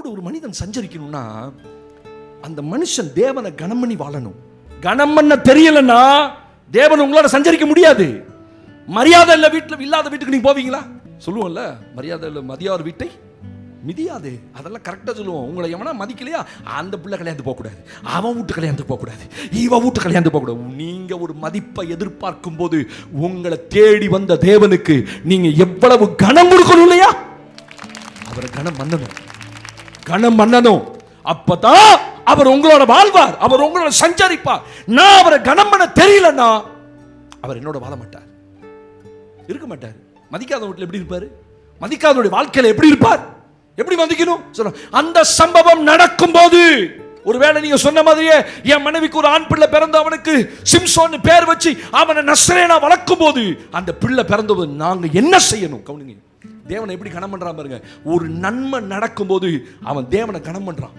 தேவனோடு ஒரு மனிதன் சஞ்சரிக்கணும்னா அந்த மனுஷன் தேவனை கனம் பண்ணி வாழணும். கனம் பண்ண தெரியலன்னா தேவன் உங்களோட சஞ்சரிக்க முடியாது. மரியாதை இல்லை வீட்டில் இல்லாத வீட்டுக்கு நீங்க போவீங்களா? சொல்லுவோம்ல, மரியாதை இல்லை மதியார் வீட்டை மிதியாது. அதெல்லாம் கரெக்டாக சொல்லுவோம். உங்களை எவனா மதிக்கலையா அந்த பிள்ளை கல்யாணத்துக்கு போகக்கூடாது, அவன் வீட்டு கல்யாணத்துக்கு போகக்கூடாது, இவன் வீட்டு கல்யாணத்துக்கு போகக்கூடாது. நீங்க ஒரு மதிப்பை எதிர்பார்க்கும் போது உங்களை தேடி வந்த தேவனுக்கு நீங்க எவ்வளவு கனம் கொடுக்கணும் இல்லையா? அவரை கனம் பண்ணணும், கனம் பண்ணணும். அப்பதான் அவர் உங்களோட வாழ்வார், அவர் உங்களோட சஞ்சரிப்பார். நான் அவரை கனம் பண்ண தெரியலன்னா அவர் என்னோட வாழ மாட்டார், இருக்க மாட்டார். மதிக்காத வீட்டில் எப்படி இருப்பாரு? மதிக்காதவருடைய வாழ்க்கையில எப்படி இருப்பார்? எப்படி மதிக்கணும்? அந்த சம்பவம் நடக்கும் போது ஒருவேளை நீங்க சொன்ன மாதிரியே என் மனைவிக்கு ஒரு ஆண் பிள்ளை பிறந்து அவனுக்கு சிம்சோன் பேர் வச்சு அவனை நஸ்ரேனா வளர்க்கும் போது அந்த பிள்ளை பிறந்தபோது நாங்க என்ன செய்யணும்? கவனிங்க, தேவனை எப்படி கனம் பண்றான் பாருங்க. ஒரு நன்மை நடக்கும் போது அவன் தேவனை கனம் பண்றான்.